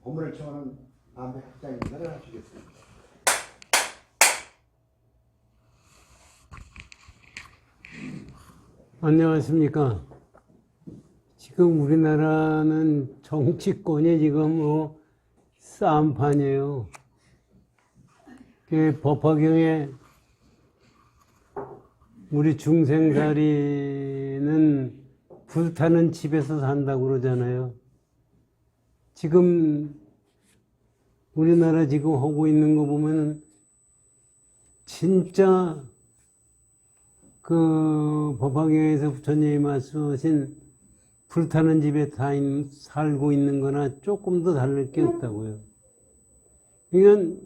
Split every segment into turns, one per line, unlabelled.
법문을 청하는 남대 학장 인사를 하시겠습니다.
안녕하십니까. 지금 우리나라는 정치권이 지금 싸움판이에요. 그 법화경에 우리 중생살이는 불타는 집에서 산다고 그러잖아요. 지금 우리나라 지금 하고 있는 거 보면 진짜 그 법화경에서 부처님이 말씀하신 불타는 집에 살고 있는 거나 조금 더 다를 게 없다고요. 이건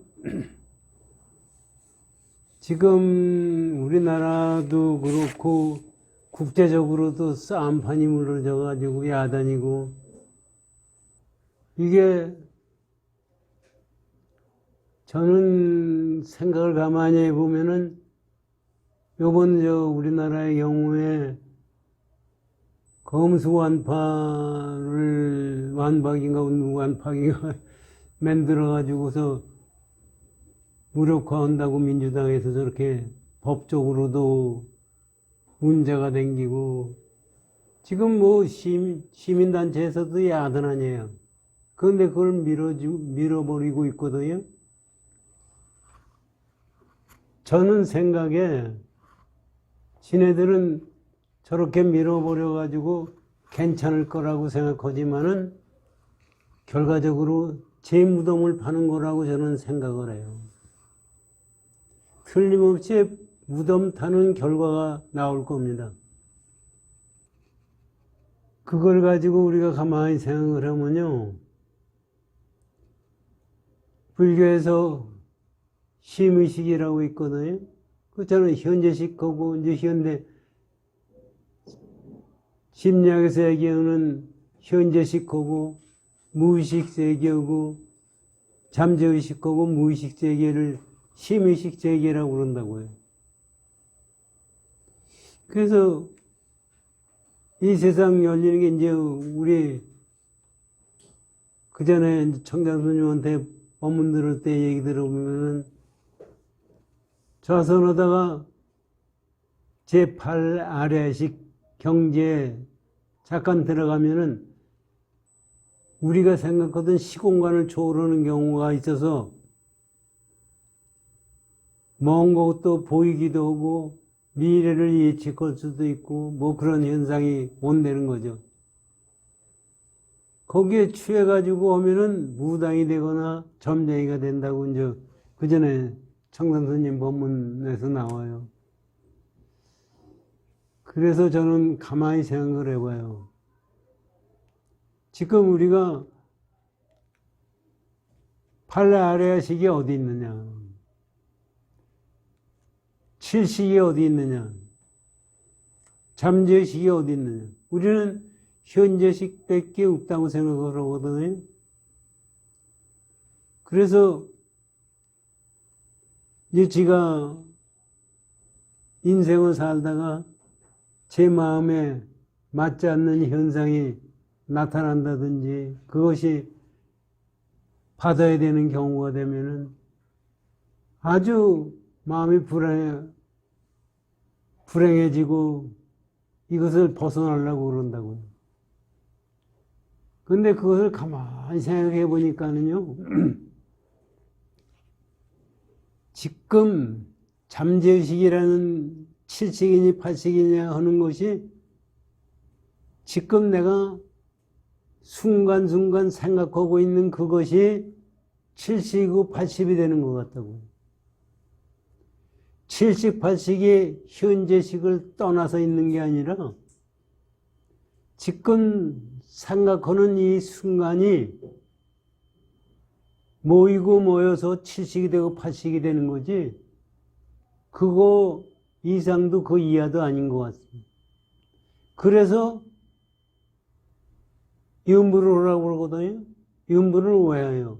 지금 우리나라도 그렇고 국제적으로도 싸움판이 물러져가지고 야단이고, 이게 저는 생각을 가만히 해보면은 요번 우리나라의 경우에 검수완파를 완박인가 만들어가지고서 무력화한다고 민주당에서 저렇게 법적으로도 문제가 생기고, 지금 시민단체에서도 야단 아니에요. 그런데 그걸 밀어버리고 있거든요. 저는 생각에 지네들은 저렇게 밀어버려가지고 괜찮을 거라고 생각하지만은 결과적으로 제 무덤을 파는 거라고 저는 생각을 해요. 틀림없이 무덤 타는 결과가 나올 겁니다. 그걸 가지고 우리가 가만히 생각을 하면요, 불교에서 심의식이라고 있거든요. 그렇잖아요. 현재식하고 이제 현대 심리학에서 얘기하는 현재식하고 무의식 세계하고 잠재의식하고 무의식 세계를 심의식 세계라고 그런다고요. 그래서 이 세상 열리는 게 이제 우리 그 전에 청장선님한테 법문 들을 때 얘기 들어보면은 좌선하다가 제8 아래식 경제에 잠깐 들어가면은 우리가 생각하던 시공간을 초월하는 경우가 있어서 먼 것도 보이기도 하고 미래를 예측할 수도 있고 뭐 그런 현상이 온다는 거죠. 거기에 취해가지고 오면은 무당이 되거나 점쟁이가 된다고 이제 그 전에 청산스님 법문에서 나와요. 그래서 저는 가만히 생각을 해봐요. 지금 우리가 팔레아레아식이 어디 있느냐? 칠식이 어디 있느냐? 잠재의식이 어디 있느냐? 우리는 현재식밖에 없다고 생각을 하거든요. 그래서 이제 제가 인생을 살다가 제 마음에 맞지 않는 현상이 나타난다든지 그것이 받아야 되는 경우가 되면은 아주 마음이 불행해지고 이것을 벗어나려고 그런다고요. 근데 그것을 가만히 생각해 보니까는요, 지금 잠재의식이라는 7식이니 8식이냐 하는 것이 지금 내가 순간순간 생각하고 있는 그것이 7식이고 80이 되는 것 같다고요. 7식, 8식이 현재식을 떠나서 있는 게 아니라 지금 생각하는 이 순간이 모이고 모여서 7식이 되고 8식이 되는 거지 그거 이상도 그 이하도 아닌 것 같습니다. 그래서 염불을 하라고 그러거든요. 염불을 왜 해요?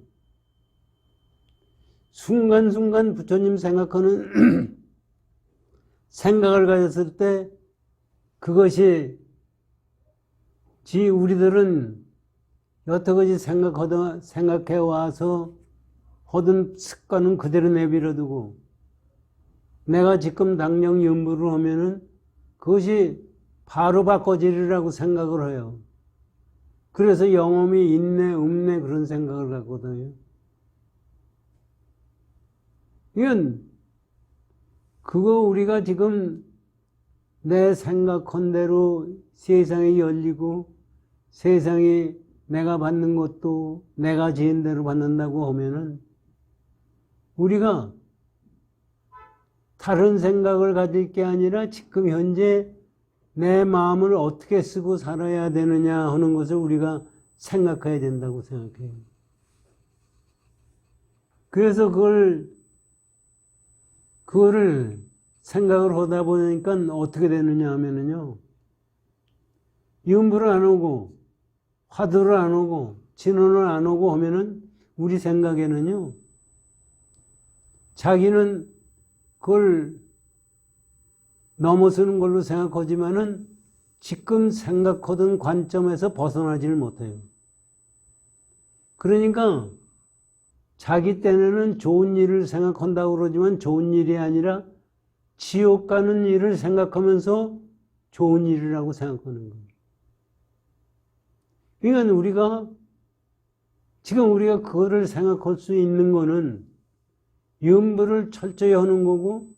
순간순간 부처님 생각하는 생각을 가졌을 때 그것이 우리들은 여태까지 생각해 와서 하던 습관은 그대로 내버려두고 내가 지금 당장 연부를 하면은 그것이 바로 바꿔지리라고 생각을 해요. 그래서 영험이 있네 없네 그런 생각을 갖거든요. 이건 그거 우리가 지금 내 생각한 대로 세상이 열리고 세상이 내가 받는 것도 내가 지은 대로 받는다고 하면은 우리가 다른 생각을 가질 게 아니라 지금 현재 내 마음을 어떻게 쓰고 살아야 되느냐 하는 것을 우리가 생각해야 된다고 생각해요. 그래서 그거를 생각을 하다 보니까 어떻게 되느냐 하면은요, 염불을 안 오고 화두를 안 오고 진언을 안 오고 하면은 우리 생각에는요, 자기는 그걸 넘어서는 걸로 생각하지만은 지금 생각하던 관점에서 벗어나지를 못해요. 그러니까 자기 때는 좋은 일을 생각한다고 그러지만 좋은 일이 아니라 지옥 가는 일을 생각하면서 좋은 일이라고 생각하는 거예요. 그러니까 지금 우리가 그거를 생각할 수 있는 거는 염불을 철저히 하는 거고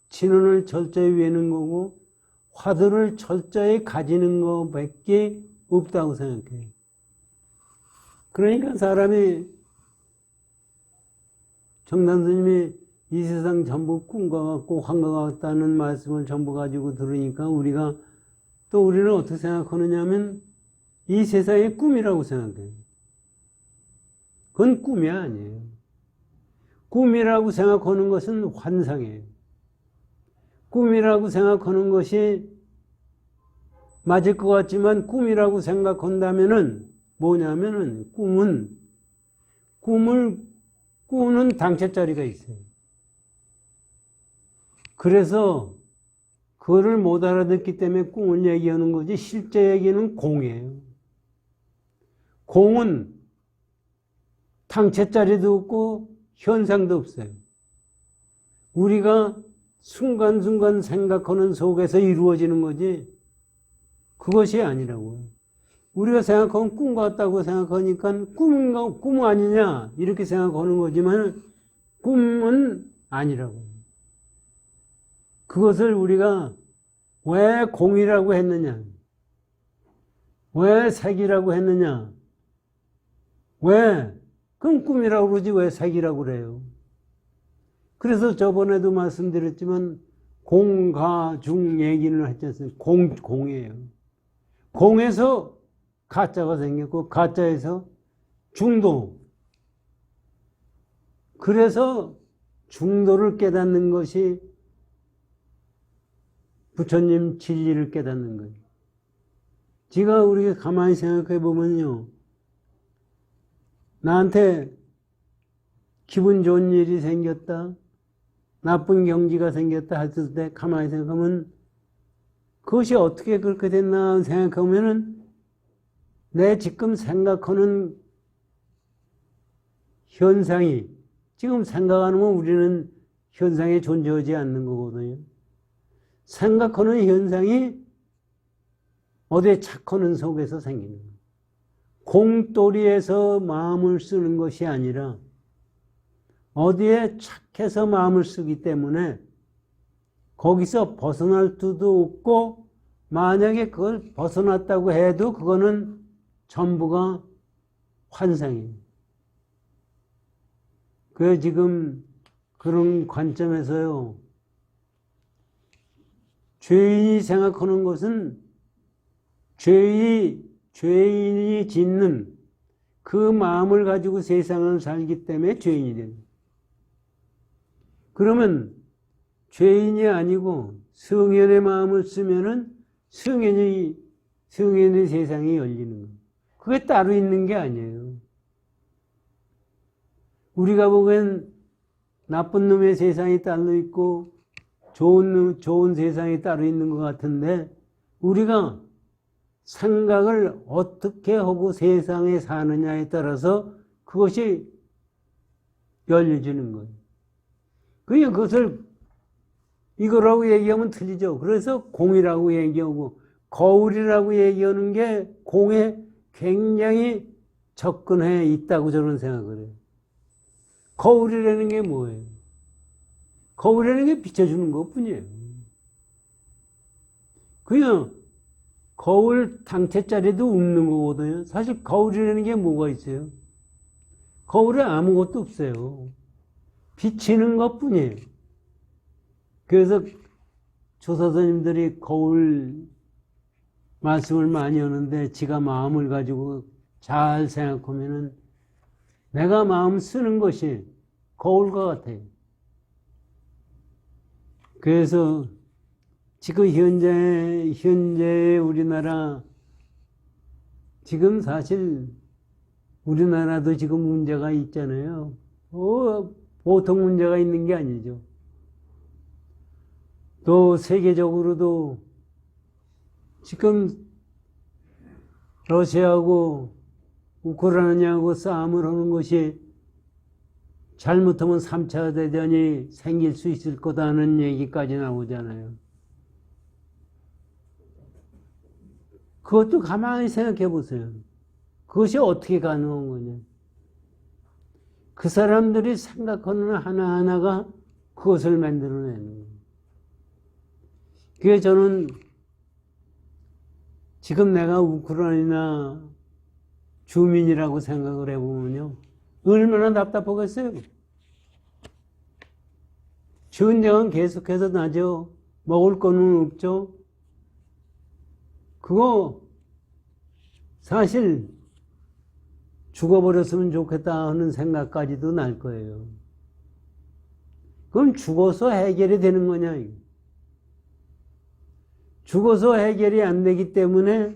진언을 철저히 외는 거고 화두를 철저히 가지는 것밖에 없다고 생각해요. 그러니까 사람이 정단 스님이 이 세상 전부 꿈과 같고 환과 같다는 말씀을 전부 가지고 들으니까 우리는 어떻게 생각하느냐 하면 이 세상의 꿈이라고 생각해요. 그건 꿈이 아니에요. 꿈이라고 생각하는 것은 환상이에요. 꿈이라고 생각하는 것이 맞을 것 같지만 꿈이라고 생각한다면은 뭐냐면은 꿈은 꾸는 당체자리가 있어요. 그래서 그거를 못 알아듣기 때문에 꿈을 얘기하는 거지 실제 얘기는 공이에요. 공은 당체자리도 없고 현상도 없어요. 우리가 순간순간 생각하는 속에서 이루어지는 거지 그것이 아니라고요. 우리가 생각하면 꿈 같다고 생각하니까 꿈 아니냐 이렇게 생각하는 거지만 꿈은 아니라고. 그것을 우리가 왜 공이라고 했느냐, 왜 색이라고 했느냐, 그럼 꿈이라고 그러지 왜 색이라고 그래요. 그래서 저번에도 말씀드렸지만 공가중 얘기를 했지 않습니까? 공이에요. 공에서 가짜가 생겼고 가짜에서 중도. 그래서 중도를 깨닫는 것이 부처님 진리를 깨닫는 거예요. 지가 우리가 가만히 생각해 보면요, 나한테 기분 좋은 일이 생겼다, 나쁜 경지가 생겼다 했을 때 가만히 생각하면 그것이 어떻게 그렇게 됐나 생각하면은 내 지금 생각하는 현상이, 지금 생각하는 건 우리는 현상에 존재하지 않는 거거든요. 생각하는 현상이 어디에 착하는 속에서 생기는 거예요. 공돌이에서 마음을 쓰는 것이 아니라 어디에 착해서 마음을 쓰기 때문에 거기서 벗어날 수도 없고, 만약에 그걸 벗어났다고 해도 그거는 전부가 환상이에요. 그래서 지금 그런 관점에서요, 죄인이 생각하는 것은 죄인이 짓는 그 마음을 가지고 세상을 살기 때문에 죄인이 됩니다. 그러면 죄인이 아니고 성현의 마음을 쓰면은 성현의 세상이 열리는 거예요. 그게 따로 있는 게 아니에요. 우리가 보기엔 나쁜 놈의 세상이 따로 있고 좋은 세상이 따로 있는 것 같은데, 우리가 생각을 어떻게 하고 세상에 사느냐에 따라서 그것이 열려지는 거예요. 그냥 그것을 이거라고 얘기하면 틀리죠. 그래서 공이라고 얘기하고 거울이라고 얘기하는 게 공에 굉장히 접근해 있다고 저는 생각을 해요. 거울이라는 게 뭐예요? 거울이라는 게 비춰주는 것 뿐이에요. 그냥 거울 당체짜리도 없는 거거든요. 사실 거울이라는 게 뭐가 있어요? 거울에 아무것도 없어요. 비치는 것 뿐이에요. 그래서 조사선님들이 거울 말씀을 많이 하는데 지가 마음을 가지고 잘 생각하면은 내가 마음 쓰는 것이 거울과 같아요. 그래서 지금 현재 우리나라 지금 사실 우리나라도 지금 문제가 있잖아요. 보통 문제가 있는 게 아니죠. 또 세계적으로도 지금 러시아하고 우크라이나하고 싸움을 하는 것이 잘못하면 3차 대전이 생길 수 있을 거다는 얘기까지 나오잖아요. 그것도 가만히 생각해 보세요. 그것이 어떻게 가능한 거냐. 그 사람들이 생각하는 하나하나가 그것을 만들어내는 거예요. 그게 저는 지금 내가 우크라이나 주민이라고 생각을 해보면요. 얼마나 답답하겠어요. 전쟁은 계속해서 나죠. 먹을 거는 없죠. 그거 사실 죽어버렸으면 좋겠다 하는 생각까지도 날 거예요. 그럼 죽어서 해결이 되는 거냐? 죽어서 해결이 안 되기 때문에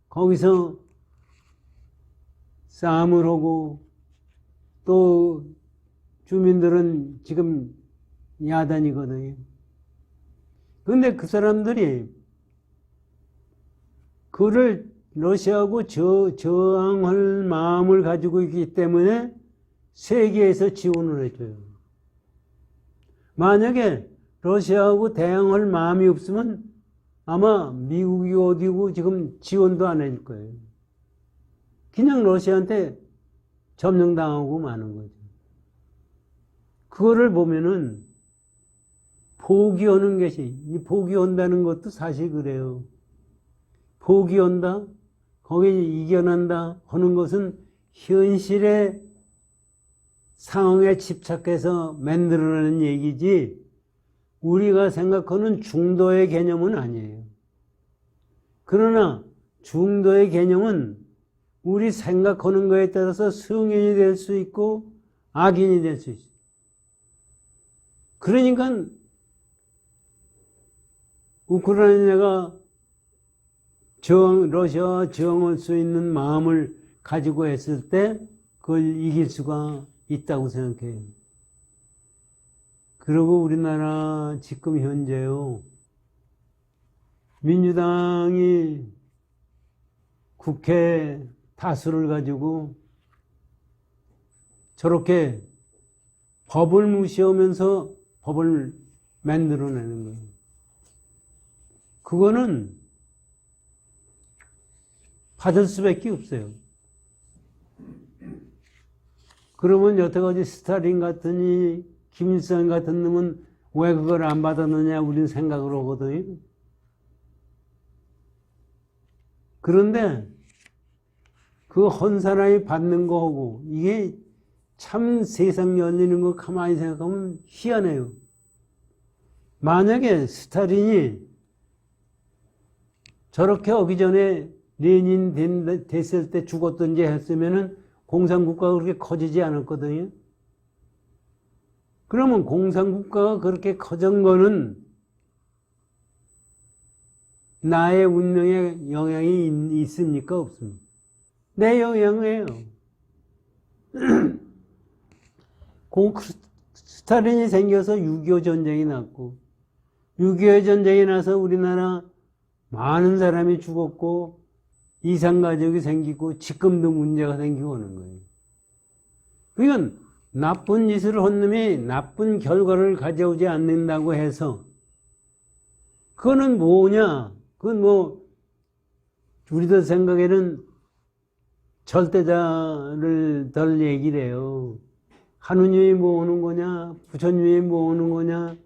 거기서 싸움을 하고 또 주민들은 지금 야단이거든요. 그런데 그 사람들이 그를 러시아하고 저항할 마음을 가지고 있기 때문에 세계에서 지원을 해줘요. 만약에 러시아하고 대항할 마음이 없으면 아마 미국이 어디고 지금 지원도 안 해줄 거예요. 그냥 러시아한테 점령당하고 마는 거죠. 그거를 보면은 포기하는 것이, 이 포기한다는 것도 사실 그래요. 포기한다, 거기 이겨낸다 하는 것은 현실의 상황에 집착해서 만들어내는 얘기지 우리가 생각하는 중도의 개념은 아니에요. 그러나 중도의 개념은 우리 생각하는 것에 따라서 성인이 될 수 있고 악인이 될 수 있어요. 그러니까 우크라이나가 러시아와 저항할 수 있는 마음을 가지고 했을 때 그걸 이길 수가 있다고 생각해요. 그리고 우리나라 지금 현재요. 민주당이 국회 다수를 가지고 저렇게 법을 무시하면서 법을 만들어내는 거예요. 그거는 받을 수밖에 없어요. 그러면 여태까지 스탈린 같으니 김일성 같은 놈은 왜 그걸 안 받았느냐 우리는 생각을 하거든요. 그런데 그 헌 사람이 받는 거하고 이게 참 세상 열리는 거 가만히 생각하면 희한해요. 만약에 스탈린이 저렇게 하기 전에 레닌 됐을 때 죽었던지 했으면은 공산국가가 그렇게 커지지 않았거든요. 그러면 공산국가가 그렇게 커진 거는 나의 운명에 영향이 있습니까? 없습니까? 내 영향이에요. 스탈린이 생겨서 6.25 전쟁이 났고 6.25 전쟁이 나서 우리나라 많은 사람이 죽었고 이상가족이 생기고 직금도 문제가 생기고 하는 거예요. 그러니까 나쁜 짓을 한 놈이 나쁜 결과를 가져오지 않는다고 해서 그거는 뭐냐? 그건 뭐 우리들 생각에는 절대자를 덜 얘기를 해요. 하느님이 뭐 오는 거냐? 부처님이 뭐 오는 거냐?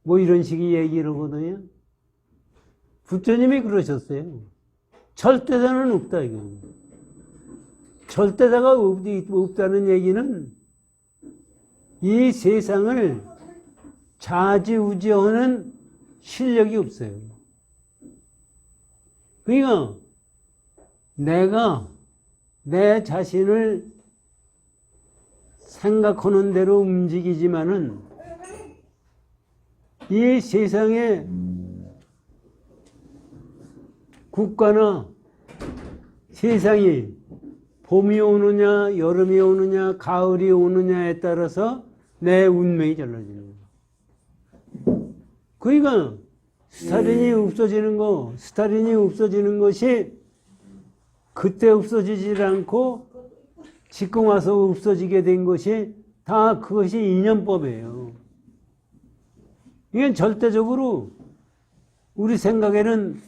뭐 이런 식의 얘기를 하거든요. 부처님이 그러셨어요. 절대자는 없다, 이거. 절대자가 없다는 얘기는 이 세상을 좌지우지하는 실력이 없어요. 그러니까 내가 내 자신을 생각하는 대로 움직이지만은 이 세상에 국가나 세상이 봄이 오느냐 여름이 오느냐 가을이 오느냐에 따라서 내 운명이 달라지는 거예요. 그러니까 스타린이 없어지는 것이 그때 없어지지 않고 지금 와서 없어지게 된 것이 다 그것이 인연법이에요. 이건 절대적으로 우리 생각에는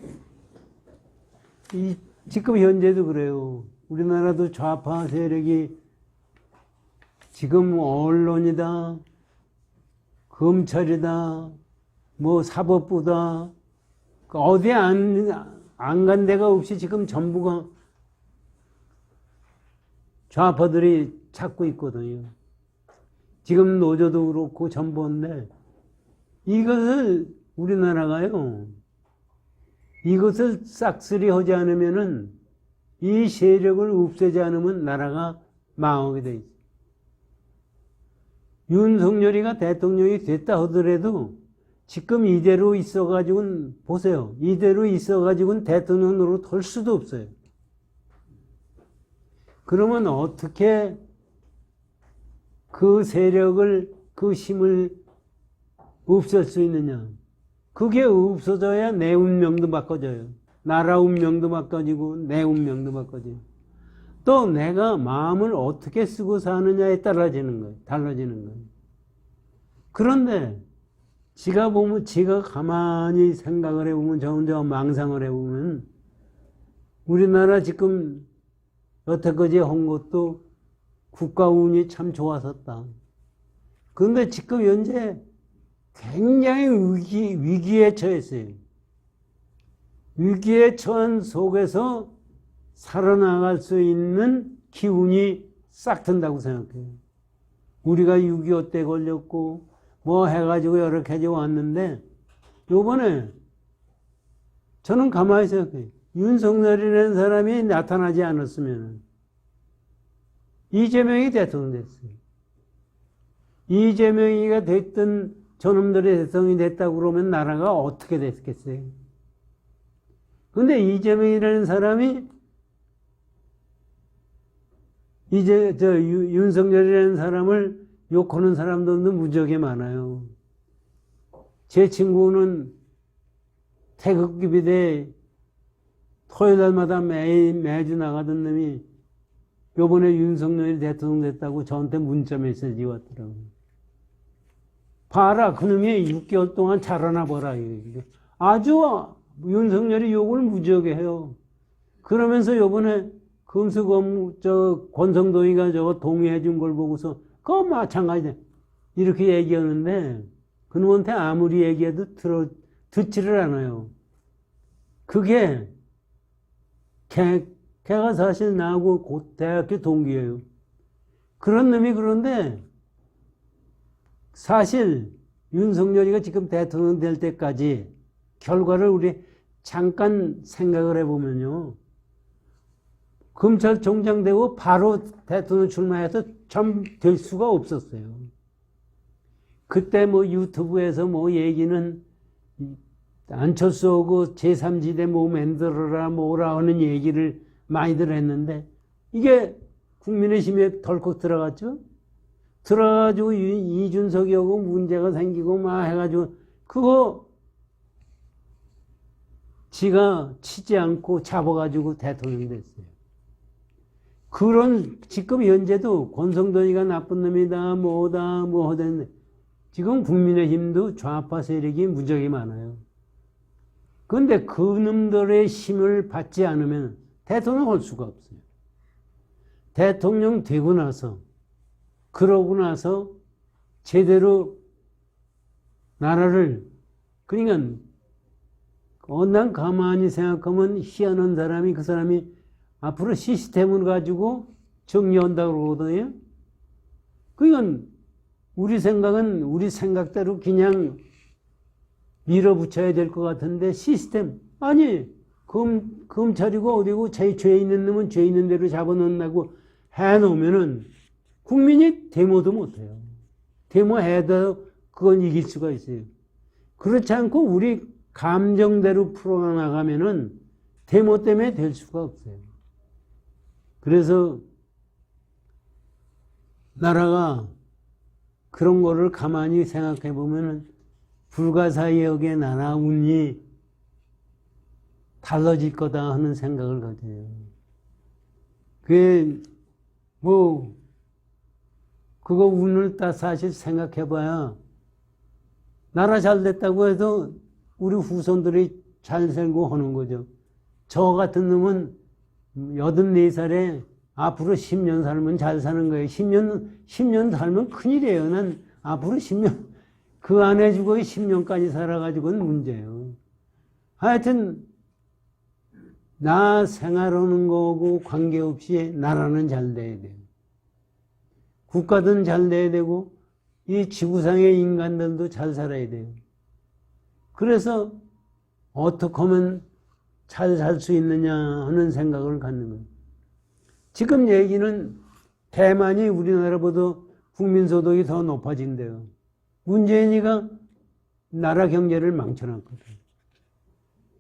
지금 현재도 그래요. 우리나라도 좌파 세력이 지금 언론이다, 검찰이다, 뭐 사법부다, 어디 안 간 데가 없이 지금 전부가 좌파들이 찾고 있거든요. 지금 노조도 그렇고 전부인데 이것을 우리나라가요. 이것을 싹쓸이 하지 않으면은 이 세력을 없애지 않으면 나라가 망하게 돼 있어요. 윤석열이가 대통령이 됐다 하더라도 지금 이대로 있어가지고는 보세요. 이대로 있어가지고는 대통령으로 될 수도 없어요. 그러면 어떻게 그 세력을, 그 힘을 없앨 수 있느냐? 그게 없어져야 내 운명도 바꿔져요. 나라 운명도 바꿔지고 내 운명도 바꿔져요. 또 내가 마음을 어떻게 쓰고 사느냐에 달라지는 거예요. 달라지는 거예요. 그런데 지가 가만히 생각을 해보면 저 혼자 망상을 해보면 우리나라 지금 여태까지 한 것도 국가 운이 참 좋았었다. 그런데 지금 현재 굉장히 위기에 처했어요. 위기에 처한 속에서 살아나갈 수 있는 기운이 싹 든다고 생각해요. 우리가 6.25 때 걸렸고 뭐 해가지고 여러 가지 왔는데 요번에 저는 가만히 생각해요. 윤석열이라는 사람이 나타나지 않았으면 이재명이 대통령 됐어요. 이재명이가 됐든 저놈들이 대통령이 됐다고 그러면 나라가 어떻게 됐겠어요? 근데 이재명이라는 사람이 이제 윤석열이라는 사람을 욕하는 사람들도 무지하게 많아요. 제 친구는 태극기 비대 토요일 날마다 매주 나가던 놈이 요번에 윤석열이 대통령 됐다고 저한테 문자 메시지 왔더라고요. 봐라, 그놈이 6개월 동안 자라나 보라. 아주 윤석열이 욕을 무지하게 해요. 그러면서 요번에 권성동이가 저거 동의해 준 걸 보고서 그거 마찬가지다. 이렇게 얘기하는데 그놈한테 아무리 얘기해도 듣지를 않아요. 그게 걔가 사실 나하고 대학교 동기예요. 그런 놈이 그런데 사실 윤석열이가 지금 대통령 될 때까지 결과를 우리 잠깐 생각을 해보면요. 검찰총장 되고 바로 대통령 출마해서 참 될 수가 없었어요. 그때 뭐 유튜브에서 뭐 얘기는 안철수하고 제3지대 뭐 만들어라 뭐라 하는 얘기를 많이들 했는데 이게 국민의힘에 덜컥 들어갔죠. 들어가지고 이준석이하고 문제가 생기고 막 해가지고 그거 지가 치지 않고 잡아가지고 대통령 됐어요. 그런 지금 현재도 권성동이가 나쁜 놈이다 뭐다 뭐 하던데 지금 국민의힘도 좌파 세력이 무지하게 많아요. 그런데 그놈들의 힘을 받지 않으면 대통령 할 수가 없어요. 대통령 되고 나서 그러고 나서 제대로 나라를 그러니까 난 가만히 생각하면 희한한 사람이 그 사람이 앞으로 시스템을 가지고 정리한다고 그러거든요. 그러니까 우리 생각은 우리 생각대로 그냥 밀어붙여야 될 것 같은데 시스템 아니 검찰이고 어디고 죄 있는 놈은 죄 있는 대로 잡아놓는다고 해놓으면은 국민이 데모도 못해요. 데모해도 그건 이길 수가 있어요. 그렇지 않고 우리 감정대로 풀어나가면은 데모 때문에 될 수가 없어요. 그래서 나라가 그런 거를 가만히 생각해 보면은 불가사의하게 나라 운이 달라질 거다 하는 생각을 가져요. 그게 그거 운을 딱 사실 생각해 봐야 나라 잘 됐다고 해도 우리 후손들이 잘 살고 하는 거죠. 저 같은 놈은 84살에 앞으로 10년 살면 잘 사는 거예요. 10년 살면 큰일이에요. 난 앞으로 10년, 그 안에 죽어 10년까지 살아가지고는 문제예요. 하여튼, 나 생활하는 거고 관계없이 나라는 잘 돼야 돼요. 국가든 잘 돼야 되고, 이 지구상의 인간들도 잘 살아야 돼요. 그래서 어떻게 하면 잘 살 수 있느냐 하는 생각을 갖는 거예요. 지금 얘기는 대만이 우리나라보다 국민소득이 더 높아진대요. 문재인이가 나라 경제를 망쳐놨거든.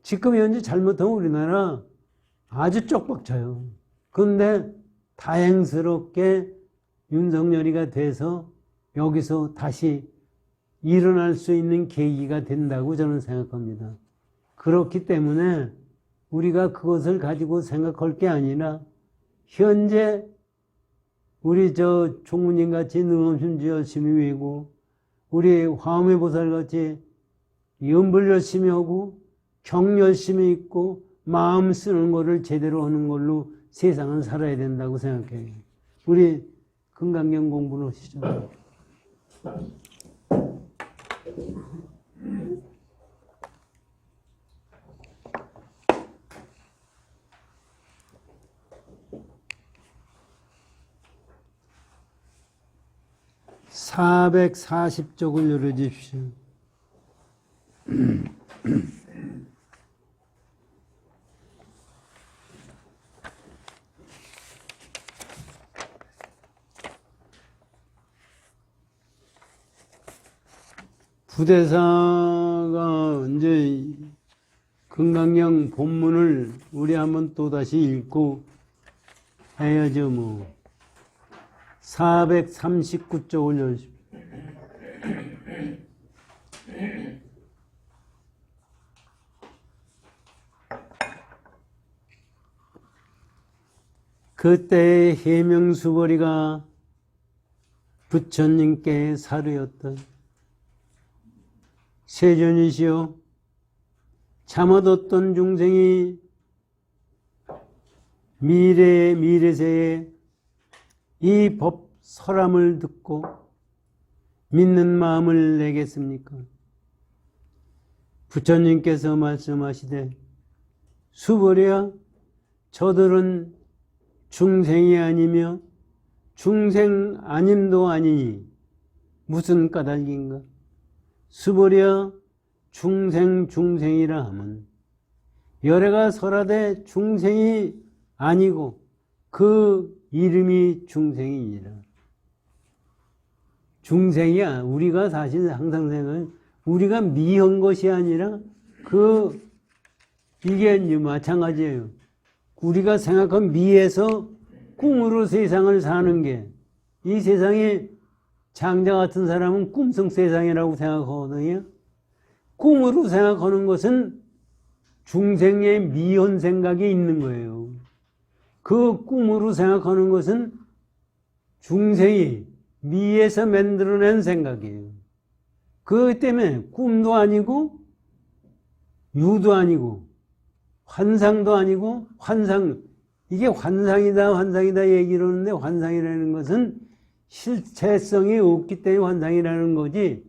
지금 현재 잘못하면 우리나라 아주 쪽박쳐요. 그런데 다행스럽게 윤석열이가 돼서 여기서 다시 일어날 수 있는 계기가 된다고 저는 생각합니다. 그렇기 때문에 우리가 그것을 가지고 생각할 게 아니라 현재 우리 총무님 같이 능엄순지 열심히 외고 우리 화엄의 보살 같이 연불 열심히 하고 경 열심히 있고 마음 쓰는 거를 제대로 하는 걸로 세상은 살아야 된다고 생각해요. 우리 금강경 공부를 하시죠. 440쪽을 열어주십시오. 부대사가 이제 금강경 본문을 우리 한번 또다시 읽고 해야죠, 뭐. 439쪽을 열십시오. 그때 해명수벌이가 부처님께 사르였던 세존이시여 잠옷 어떤 중생이 미래세에 이 법 설함을 듣고 믿는 마음을 내겠습니까? 부처님께서 말씀하시되 수벌이야 저들은 중생이 아니며 중생 아님도 아니니 무슨 까닭인가? 수벌이야 중생이라 하면 열애가 설하되 중생이 아니고 그 이름이 중생이니라. 중생이야. 우리가 사실 항상 생각하는 우리가 미한 것이 아니라 이게 이제 마찬가지예요. 우리가 생각한 미에서 꿈으로 세상을 사는 게 이 세상에 장자 같은 사람은 꿈속 세상이라고 생각하거든요. 꿈으로 생각하는 것은 중생의 미혼 생각이 있는 거예요. 그 꿈으로 생각하는 것은 중생이 미에서 만들어낸 생각이에요. 그렇기 때문에 꿈도 아니고 유도 아니고 환상도 아니고 이게 환상이다 얘기를 하는데 환상이라는 것은 실체성이 없기 때문에 환상이라는 거지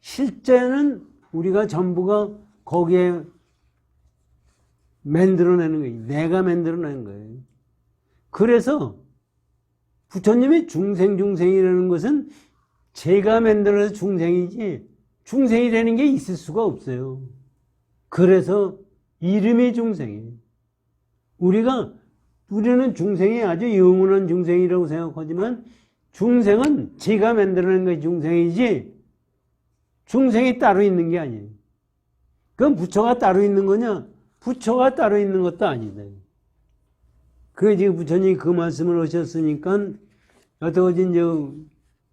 실제는 우리가 전부가 거기에 만들어내는 거예요. 내가 만들어내는 거예요. 그래서 부처님의 중생이라는 것은 제가 만들어서 중생이지 중생이라는 게 있을 수가 없어요. 그래서 이름이 중생이에요. 우리는 중생이 아주 영원한 중생이라고 생각하지만 중생은 제가 만들어낸 게 중생이지 중생이 따로 있는 게 아니에요. 그럼 부처가 따로 있는 거냐? 부처가 따로 있는 것도 아니다. 그래 지금 부처님이 그 말씀을 하셨으니까 여태까지 이제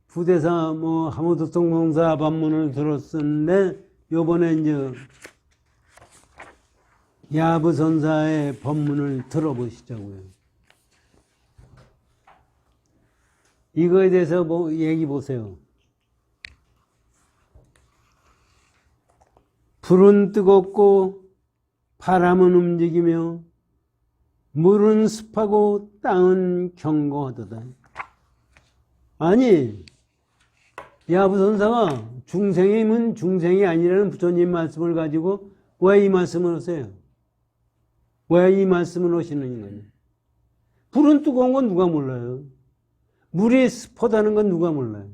부대사 하모득성공사 법문을 들었었는데 요번에 이제 야부선사의 법문을 들어보시자고요. 이거에 대해서 얘기 보세요. 불은 뜨겁고 바람은 움직이며 물은 습하고 땅은 경고하도다. 아니 야부선사가 중생이면 중생이 아니라는 부처님 말씀을 가지고 왜 이 말씀을 하세요? 왜 이 말씀을 하시는 거예요? 불은 뜨거운 건 누가 몰라요? 물이 습하다는 건 누가 몰라요?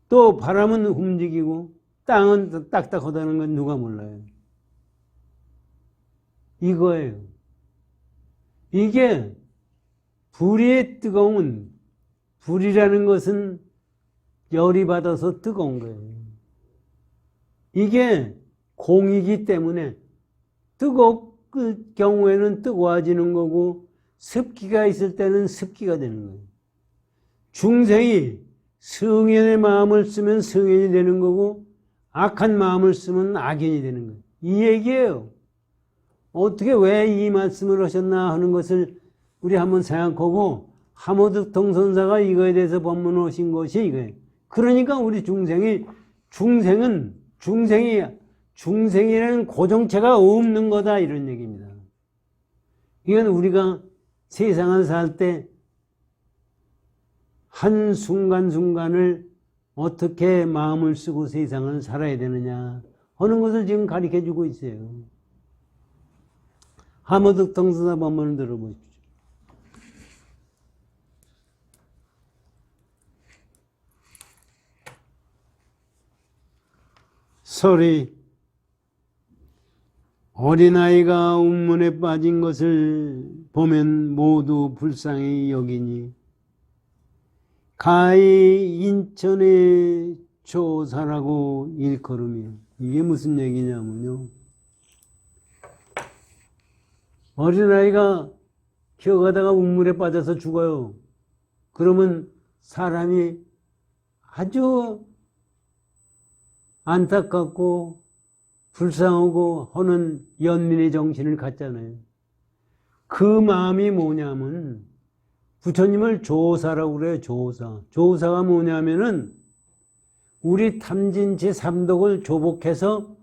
또 바람은 움직이고 땅은 딱딱하다는 건 누가 몰라요? 이거예요. 이게 불의 뜨거움은 불이라는 것은 열이 받아서 뜨거운 거예요. 이게 공이기 때문에 뜨거울 경우에는 뜨거워지는 거고 습기가 있을 때는 습기가 되는 거예요. 중생이 성현의 마음을 쓰면 성현이 되는 거고 악한 마음을 쓰면 악인이 되는 거예요. 이 얘기예요. 어떻게 왜 이 말씀을 하셨나 하는 것을 우리 한번 생각하고 하모득통선사가 이거에 대해서 법문을 하신 것이 이거예요. 그러니까 우리 중생이라는 고정체가 없는 거다 이런 얘기입니다. 이건 우리가 세상을 살 때 한 순간순간을 어떻게 마음을 쓰고 세상을 살아야 되느냐 하는 것을 지금 가르쳐주고 있어요. 하모득통선사 법문을 들어보십시오. 소리 어린아이가 운문에 빠진 것을 보면 모두 불쌍히 여기니 가히 인천의 조사라고 일컬으며 이게 무슨 얘기냐면요. 어린아이가 기어가다가 운물에 빠져서 죽어요. 그러면 사람이 아주 안타깝고 불쌍하고 하는 연민의 정신을 갖잖아요. 그 마음이 뭐냐면 부처님을 조사라고 그래요. 조사가 뭐냐면은 우리 탐진치 삼독을 조복해서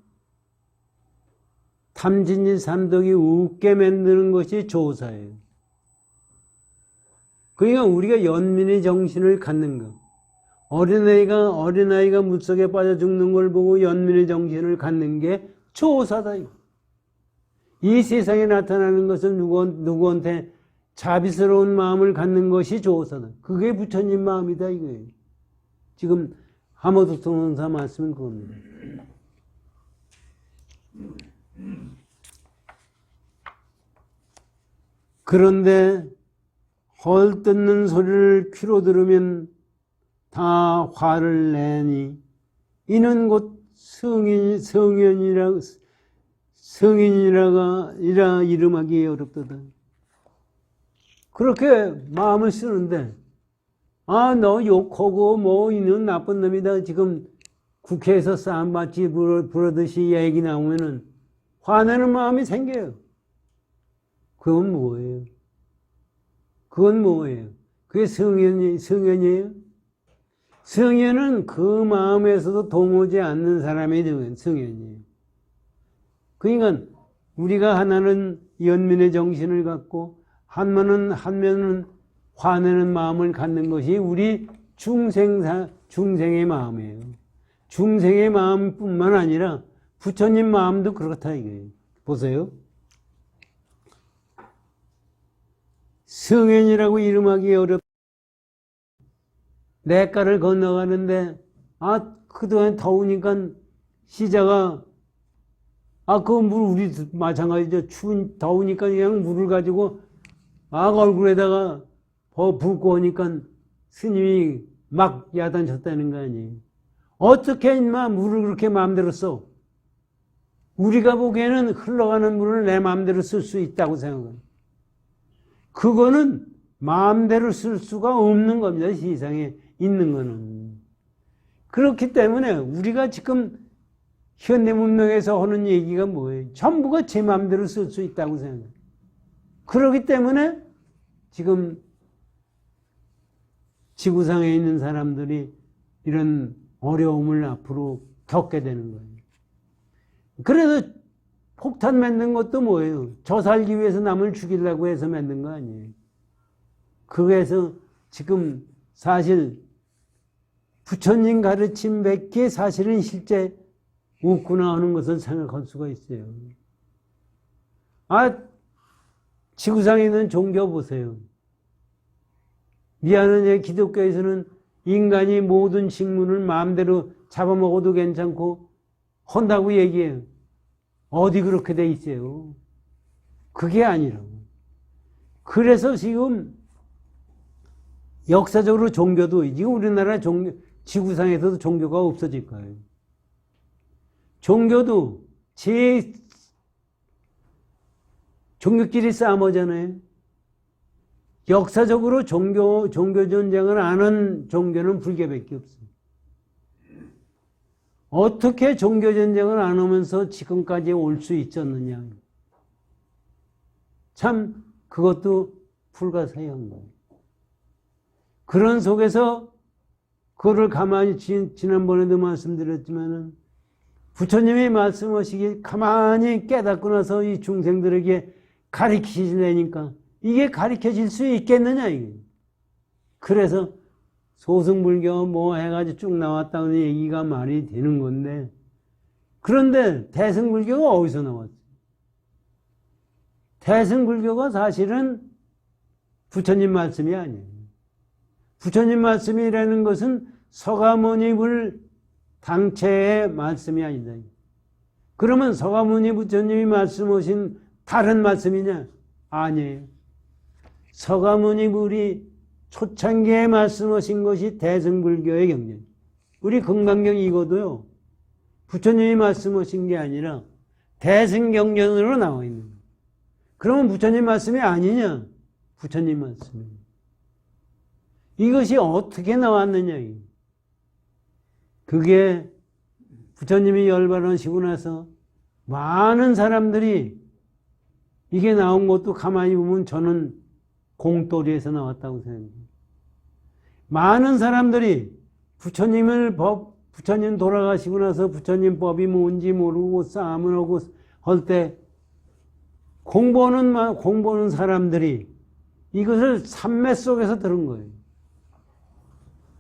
탐진치 삼독이 웃게 만드는 것이 조사예요. 그러니까 우리가 연민의 정신을 갖는 것. 어린아이가 물속에 빠져 죽는 걸 보고 연민의 정신을 갖는 게 조사다. 이 세상에 나타나는 것을 누구한테 자비스러운 마음을 갖는 것이 조사다. 그게 부처님 마음이다 이거예요. 지금 하모득통선사 말씀은 그겁니다. 그런데 헐 뜯는 소리를 귀로 들으면 다 화를 내니 이는 곧 성인이라 이름하기 어렵도다. 그렇게 마음을 쓰는데 너 욕하고 이는 나쁜 놈이다. 지금 국회에서 싸움받지 부르듯이 얘기 나오면은 화내는 마음이 생겨요. 그건 뭐예요? 그건 뭐예요? 그게 성현이에요? 성현은 그 마음에서도 동하지 않는 사람이 되면 성현이에요. 그러니까 우리가 하나는 연민의 정신을 갖고 한면은 화내는 마음을 갖는 것이 우리 중생의 마음이에요. 중생의 마음뿐만 아니라 부처님 마음도 그렇다 이거예요. 보세요. 성현이라고 이름하기 어렵다. 냇가를 건너가는데 그동안 더우니까 시자가 그 물 우리 마찬가지죠. 더우니까 그냥 물을 가지고 얼굴에다가 붓고 하니까 스님이 막 야단쳤다는 거 아니에요. 어떻게 인마 물을 그렇게 마음대로 써? 우리가 보기에는 흘러가는 물을 내 마음대로 쓸 수 있다고 생각해요. 그거는 마음대로 쓸 수가 없는 겁니다. 세상에 있는 거는. 그렇기 때문에 우리가 지금 현대 문명에서 하는 얘기가 뭐예요? 전부가 제 마음대로 쓸 수 있다고 생각해요. 그렇기 때문에 지금 지구상에 있는 사람들이 이런 어려움을 앞으로 겪게 되는 거예요. 그래서 폭탄 만든 것도 뭐예요? 저 살기 위해서 남을 죽이려고 해서 만든 거 아니에요. 그래서 지금 사실 부처님 가르침 밖에 사실은 실제 없구나 하는 것을 생각할 수가 있어요. 지구상에 있는 종교 보세요. 미안하네, 기독교에서는 인간이 모든 식물을 마음대로 잡아먹어도 괜찮고 한다고 얘기해요. 어디 그렇게 돼 있어요? 그게 아니라고. 그래서 지금 역사적으로 종교도 지금 우리나라 지구상에서도 종교가 없어질 거예요. 종교도 종교끼리 싸움하잖아요. 역사적으로 종교 전쟁을 안 한 종교는 불교밖에 없어요. 어떻게 종교 전쟁을 안 하면서 지금까지 올 수 있었느냐. 참 그것도 불가사의한 거예요. 그런 속에서 그거를 가만히 지난번에도 말씀드렸지만은 부처님이 말씀하시기 가만히 깨닫고 나서 이 중생들에게 가르치시려니까 이게 가르쳐질 수 있겠느냐 이게. 그래서 소승불교 뭐 해가지고 쭉 나왔다는 얘기가 말이 되는 건데, 그런데 대승불교가 어디서 나왔어요? 대승불교가 사실은 부처님 말씀이 아니에요. 부처님 말씀이라는 것은 서가모니불 당체의 말씀이 아니다. 그러면 서가모니 부처님이 말씀하신 다른 말씀이냐? 아니에요. 서가모니불이 초창기에 말씀하신 것이 대승불교의 경전. 우리 금강경 이거도요, 부처님이 말씀하신 게 아니라 대승경전으로 나와 있는 거예요. 그러면 부처님 말씀이 아니냐? 부처님 말씀이에요. 이것이 어떻게 나왔느냐? 그게 부처님이 열반하시고 나서 많은 사람들이 이게 나온 것도 가만히 보면 저는 공돌이에서 나왔다고 생각해요. 많은 사람들이 부처님 돌아가시고 나서 부처님 법이 뭔지 모르고 싸움을 하고 할 때 공부하는 사람들이 이것을 삼매 속에서 들은 거예요.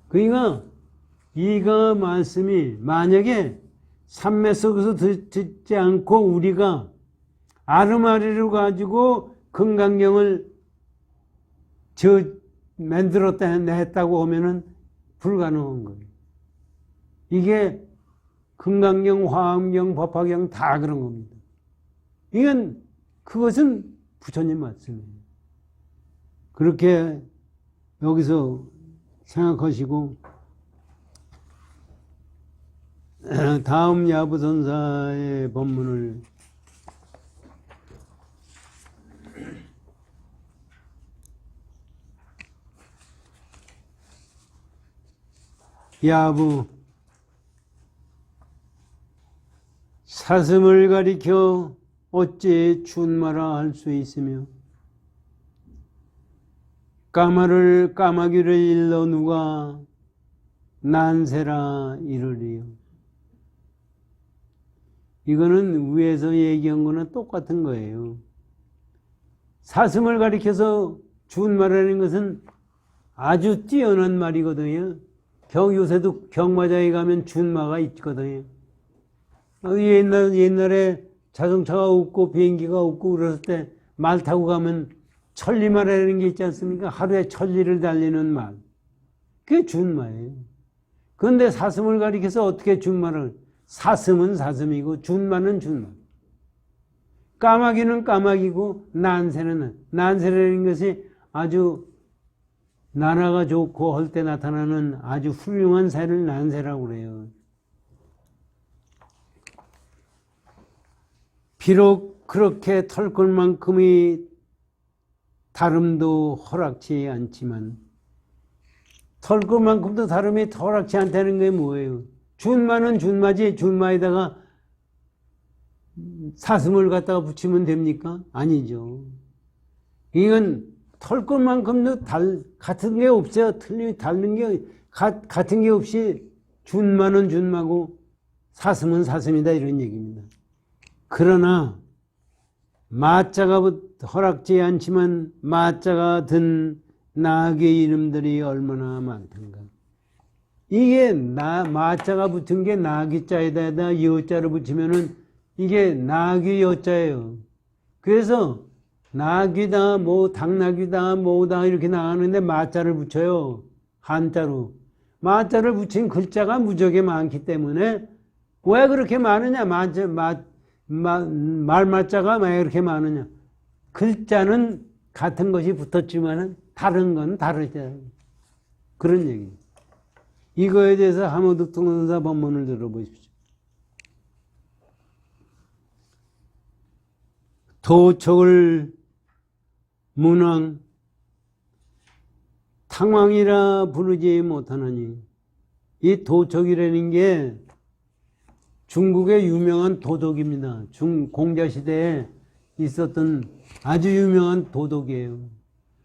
그러니까 이거 말씀이 만약에 삼매 속에서 듣지 않고 우리가 아르마리를 가지고 금강경을 냈다고 하면은 불가능한 거예요. 이게 금강경, 화엄경, 법화경 다 그런 겁니다. 그것은 부처님 말씀이에요. 그렇게 여기서 생각하시고, 다음 야부선사의 법문을 야부 사슴을 가리켜 어찌 준마라 할 수 있으며 까마귀를 일러 누가 난세라 이르리요. 이거는 위에서 얘기한 거는 똑같은 거예요. 사슴을 가리켜서 준마라는 것은 아주 뛰어난 말이거든요. 요새도 경마장에 가면 준마가 있거든요. 옛날에 자동차가 없고 비행기가 없고 그랬을 때 말 타고 가면 천리마라는 게 있지 않습니까? 하루에 1000리를 달리는 말. 그게 준마예요. 그런데 사슴을 가리켜서 어떻게 준마를, 사슴은 사슴이고 준마는 준마. 까마귀는 까마귀고 난세라는 것이 아주 나라가 좋고 할 때 나타나는 아주 훌륭한 새를 난세라고 그래요. 비록 그렇게 털것만큼의 다름도 허락치 않지만 털것만큼도 다름이 허락치 않다는 게 뭐예요? 준마는 준마지 준마에다가 사슴을 갖다가 붙이면 됩니까? 아니죠. 이건 털것만큼도 같은 게 없어요. 다른 게 같은 게 없이 준마는 준마고 사슴은 사슴이다 이런 얘기입니다. 그러나 마자가 허락지 않지만 마자가 든 나귀의 이름들이 얼마나 많던가. 이게 마자가 붙은 게 나귀자에다 여자를 붙이면은 이게 나귀 여자예요. 그래서 나귀다 뭐 당나귀다 뭐다 이렇게 나가는데 마자를 붙여요. 한자로. 마자를 붙인 글자가 무지하게 많기 때문에 왜 그렇게 많으냐? 말마자가 왜 그렇게 많으냐? 글자는 같은 것이 붙었지만 다른 건 다르죠. 그런 얘기. 이거에 대해서 하모득동선사 법문을 들어보십시오. 도척을 문왕 탕왕이라 부르지 못하느니, 이 도척이라는 게 중국의 유명한 도독입니다. 공자시대에 있었던 아주 유명한 도독이에요.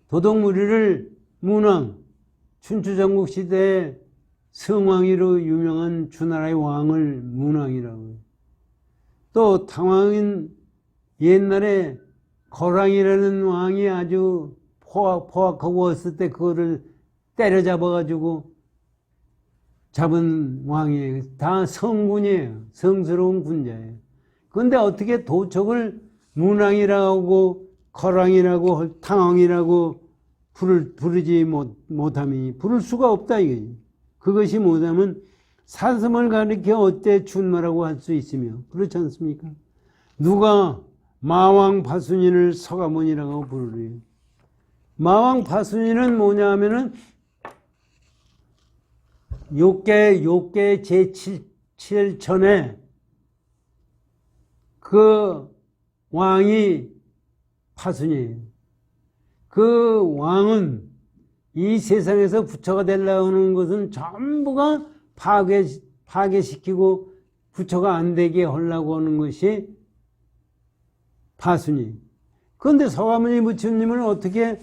도독무리를 문왕, 춘추전국 시대에 성왕이로 유명한 주나라의 왕을 문왕이라고 해요. 또 탕왕은 옛날에 거랑이라는 왕이 아주 포악하고 왔을 때 그거를 때려잡아가지고 잡은 왕이에요. 다 성군이에요. 성스러운 군자예요. 그런데 어떻게 도척을 문왕이라고 거랑이라고 탕왕이라고 부르지 못함이 부를 수가 없다 이거지. 그것이 뭐냐면 사슴을 가리켜 어때 준마라고 할 수 있으며 그렇지 않습니까? 누가 마왕 파순이를 서가모니라고 부르래요. 마왕 파순이는 뭐냐 하면은 욕계 제7전에 그 왕이 파순이에요. 그 왕은 이 세상에서 부처가 되려고 하는 것은 전부가 파괴시키고 부처가 안 되게 하려고 하는 것이 파순이. 그런데 서가모니 부처님은 어떻게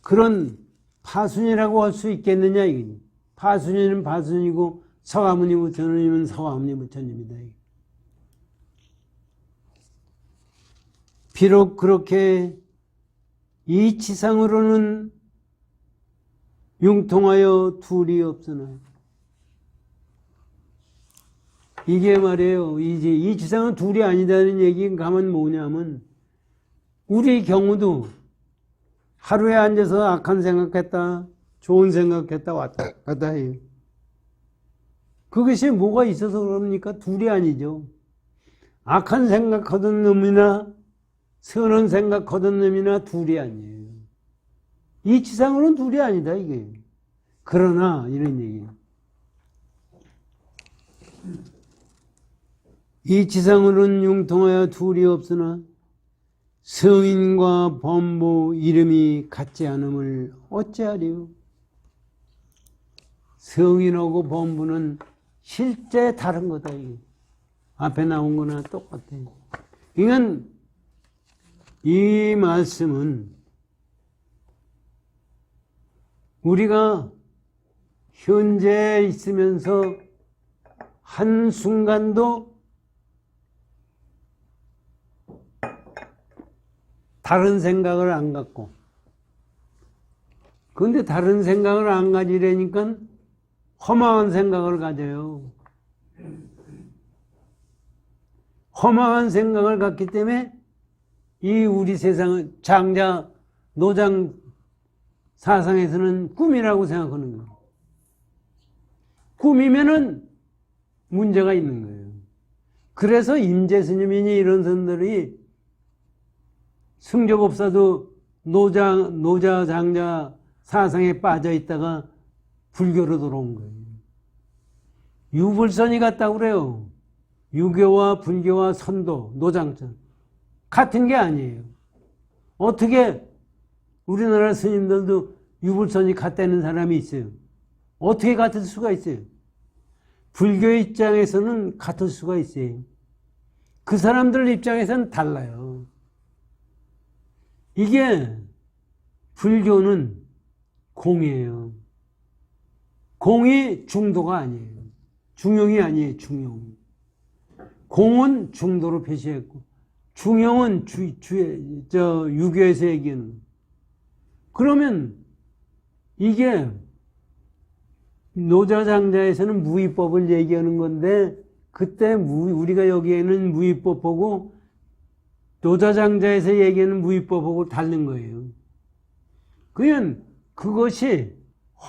그런 파순이라고 할 수 있겠느냐 이거지. 파순이는 파순이고 서가모니 부처님은 서가모니 부처님이다. 비록 그렇게 이 지상으로는 융통하여 둘이 없으나, 이게 말이에요. 이 지상은 둘이 아니다는 얘기가 가면 뭐냐면 우리 경우도 하루에 앉아서 악한 생각했다 좋은 생각했다 왔다 갔다 해요. 그것이 뭐가 있어서 그럽니까? 둘이 아니죠. 악한 생각하던 놈이나 선한 생각하던 놈이나 둘이 아니에요. 이 지상으로는 둘이 아니다 이게. 그러나 이런 얘기예요. 이 지상으로는 융통하여 둘이 없으나 성인과 범부 이름이 같지 않음을 어찌하리요? 성인하고 범부는 실제 다른 거다. 이게. 앞에 나온 거나 똑같아요. 그러니까 이 말씀은 우리가 현재 있으면서 한순간도 다른 생각을 안 갖고, 그런데 다른 생각을 안 가지려니까 허망한 생각을 가져요. 허망한 생각을 갖기 때문에 이 우리 세상은 장자, 노장 사상에서는 꿈이라고 생각하는 거예요. 꿈이면은 문제가 있는 거예요. 그래서 임재스님이니 이런 선들이 승조법사도 노자, 장자 사상에 빠져 있다가 불교로 들어온 거예요. 유불선이 같다고 그래요. 유교와 불교와 선도, 노장천 같은 게 아니에요. 어떻게 우리나라 스님들도 유불선이 같다는 사람이 있어요. 어떻게 같을 수가 있어요? 불교 입장에서는 같을 수가 있어요. 그 사람들 입장에서는 달라요. 이게 불교는 공이에요. 공이 중도가 아니에요. 중용이 아니에요. 중용. 공은 중도로 표시했고 중용은 유교에서 얘기하는. 그러면 이게 노자장자에서는 무위법을 얘기하는 건데 그때 우리가 여기에는 무위법하고 노자장자에서 얘기하는 무위법하고 다른 거예요. 그냥 그것이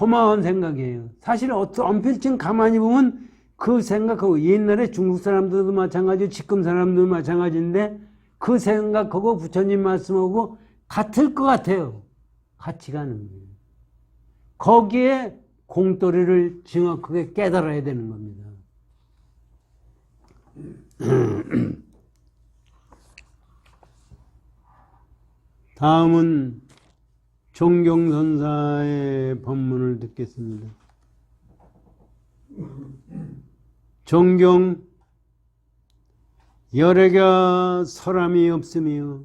허망한 생각이에요. 사실 엄필증 가만히 보면 그 생각하고 옛날에 중국 사람들도 마찬가지고 지금 사람들도 마찬가지인데 그 생각하고 부처님 말씀하고 같을 것 같아요. 같지가 않은 거예요. 거기에 공돌이를 정확하게 깨달아야 되는 겁니다. 다음은 정경선사의 법문을 듣겠습니다. 정경 열애가 설함이 없으며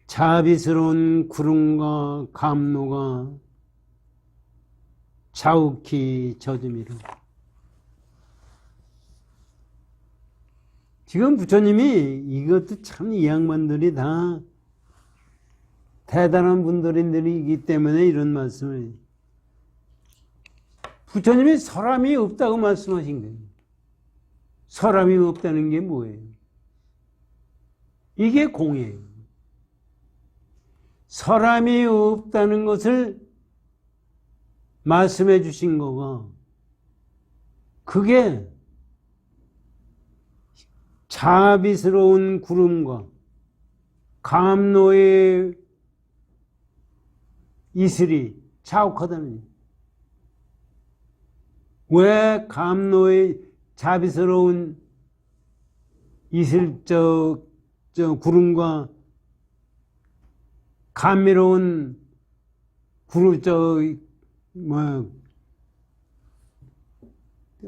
자비스러운 구름과 감로가 자욱히 젖음이라. 지금 부처님이 이것도 참 이 양반들이 다 대단한 분들이기 때문에 이런 말씀을 부처님이 설함이 없다고 말씀하신 거예요. 설함이 없다는 게 뭐예요? 이게 공이에요. 설함이 없다는 것을 말씀해 주신 거가 그게 자비스러운 구름과 감로의 이슬이 자욱하다는. 왜 감로의 자비스러운 이슬 구름과 감미로운 구름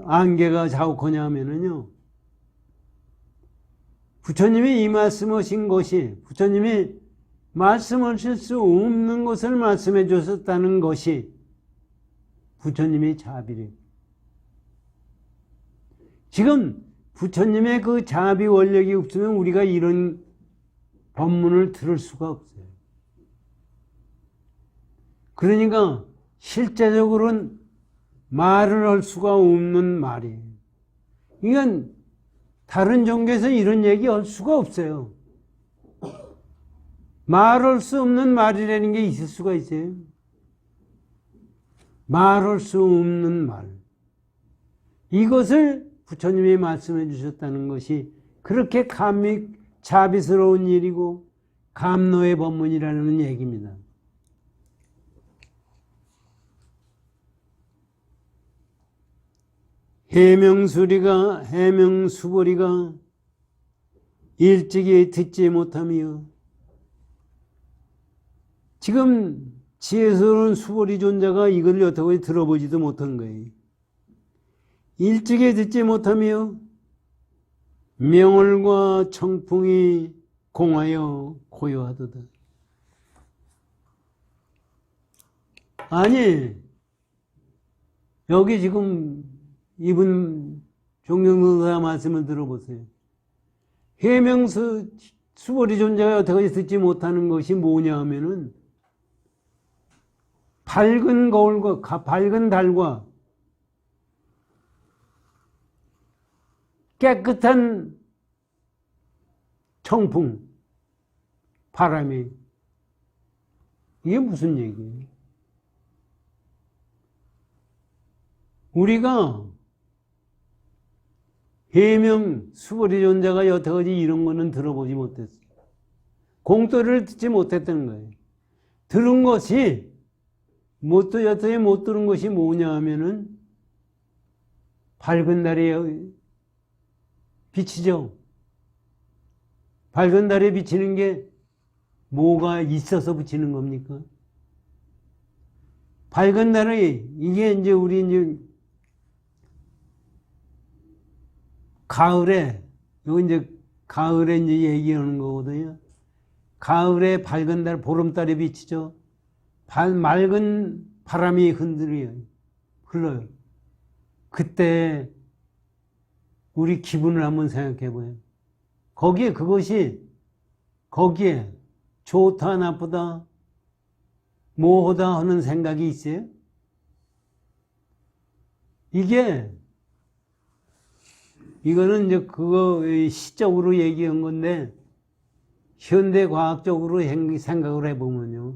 안개가 자욱하냐 하면은요, 부처님이 이 말씀하신 것이, 부처님이 말씀하실 수 없는 것을 말씀해 주셨다는 것이 부처님의 자비래요. 지금 부처님의 그 자비 원력이 없으면 우리가 이런 법문을 들을 수가 없어요. 그러니까 실제적으로는 말을 할 수가 없는 말이에요. 이건 다른 종교에서 이런 얘기 할 수가 없어요. 말할 수 없는 말이라는 게 있을 수가 있어요. 말할 수 없는 말. 이것을 부처님이 말씀해 주셨다는 것이 그렇게 자비스러운 일이고 감로의 법문이라는 얘기입니다. 해명수보리가 일찍이 듣지 못하며, 지금 지혜스러운 수보리 존자가 이걸 여태까지 들어보지도 못한 거예요. 일찍이 듣지 못하며 명월과 청풍이 공하여 고요하도다. 아니, 여기 지금 이분 종경노사 말씀을 들어보세요. 해명수 수보리 존재가 여태까지 듣지 못하는 것이 뭐냐 하면은 밝은 거울과 밝은 달과 깨끗한 청풍, 바람이 이게 무슨 얘기예요? 우리가 해명 수보리 존재가 여태까지 이런 거는 들어보지 못했어요. 공도를 듣지 못했다는 거예요. 들은 것이 여태까지 못 들은 것이 뭐냐 하면은 밝은 달에 비치죠. 밝은 달에 비치는 게 뭐가 있어서 비치는 겁니까? 밝은 달에 이게 이제 우리 이제 가을에 이제 얘기하는 거거든요. 가을에 밝은 달, 보름달에 비치죠. 맑은 바람이 흘러요. 그때 우리 기분을 한번 생각해 봐요. 거기에 좋다, 나쁘다, 뭐하다 하는 생각이 있어요? 이거는 이제 그거 시적으로 얘기한 건데, 현대 과학적으로 생각을 해보면요.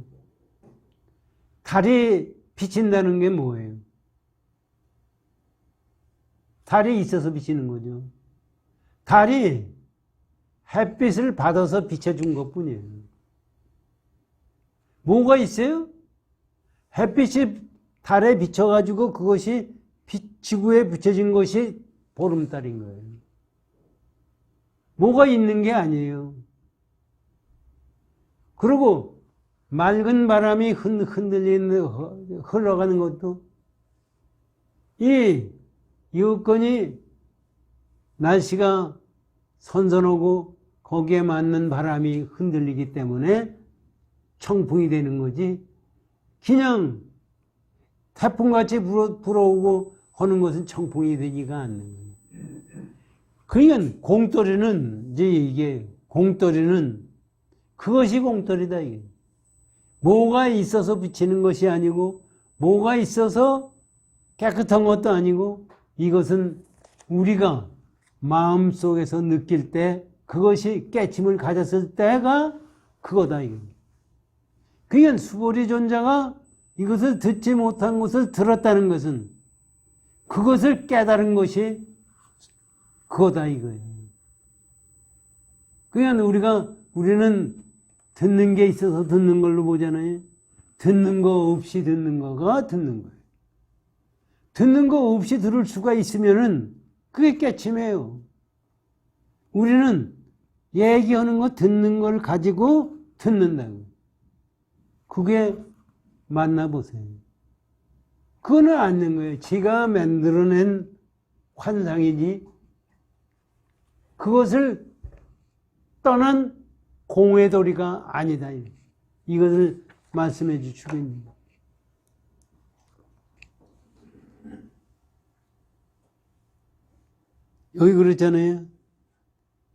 달이 비친다는 게 뭐예요? 달이 있어서 비치는 거죠. 달이 햇빛을 받아서 비춰준 것 뿐이에요. 뭐가 있어요? 햇빛이 달에 비춰가지고 그것이 지구에 비춰진 것이 보름달인 거예요. 뭐가 있는 게 아니에요. 그리고 맑은 바람이 흘러가는 것도 이 여건이 날씨가 선선하고 거기에 맞는 바람이 흔들리기 때문에 청풍이 되는 거지, 그냥 태풍같이 불어오고 하는 것은 청풍이 되지가 않는 거예요. 그러니까 공돌이는 그것이 공돌이다 이게. 뭐가 있어서 비치는 것이 아니고, 뭐가 있어서 깨끗한 것도 아니고, 이것은 우리가 마음속에서 느낄 때, 그것이 깨침을 가졌을 때가 그거다 이게. 그러니까 수보리 존자가 이것을 듣지 못한 것을 들었다는 것은 그것을 깨달은 것이 그거다 이거예요. 그러니까 우리는 듣는 게 있어서 듣는 걸로 보잖아요. 듣는 거 없이 듣는 거가 듣는 거예요. 듣는 거 없이 들을 수가 있으면은 그게 깨침이에요. 우리는 얘기하는 거 듣는 걸 가지고 듣는다고. 그게 맞나 보세요. 그거는 아닌 거예요. 지가 만들어낸 환상이지 그것을 떠난 공의 도리가 아니다. 이것을 말씀해 주시고 있습니다. 여기 그렇잖아요.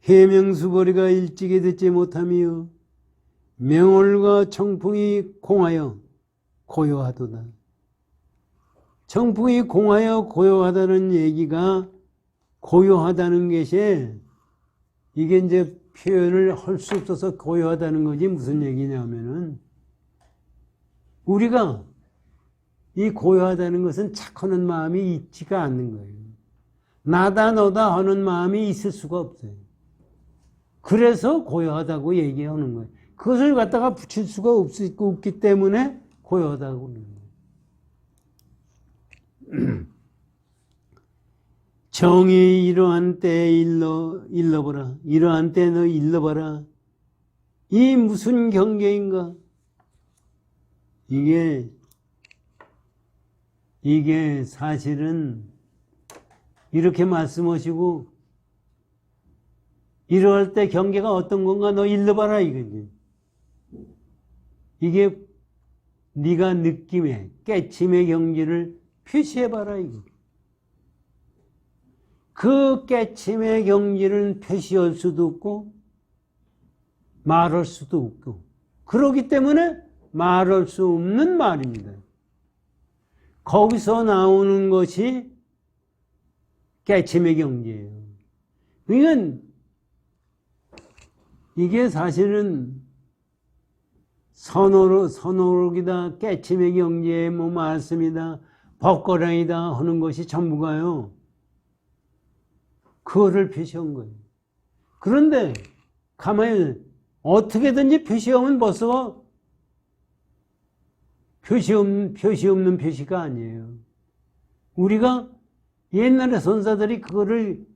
해명수보리가 일찍이 듣지 못하며 명월과 청풍이 공하여 고요하도다. 청풍이 공하여 고요하다는 얘기가, 고요하다는 것이 이게 이제 표현을 할 수 없어서 고요하다는 거지 무슨 얘기냐면은, 우리가 이 고요하다는 것은 착하는 마음이 있지가 않는 거예요. 나다 너다 하는 마음이 있을 수가 없어요. 그래서 고요하다고 얘기하는 거예요. 그것을 갖다가 붙일 수가 없기 때문에 고요하다고 하는 거예요. 정이 이러한 때에 일러보라. 이러한 때에 너 일러봐라. 이 무슨 경계인가? 이게 사실은 이렇게 말씀하시고 이러할 때 경계가 어떤 건가 너 일러봐라 이거지. 이게 네가 느낌의 깨침의 경지를 표시해봐라 이거. 그 깨침의 경지를 표시할 수도 없고 말할 수도 없고 그렇기 때문에 말할 수 없는 말입니다. 거기서 나오는 것이 깨침의 경지예요. 그러니까 이게 사실은 선호록이다, 깨침의 경지에 뭐 말씀이다, 법거량이다 하는 것이 전부가요. 그거를 표시한 거예요. 그런데 가만히 어떻게든지 표시하면 벌써 표시 없는 표시가 아니에요. 우리가 옛날에 선사들이 그거를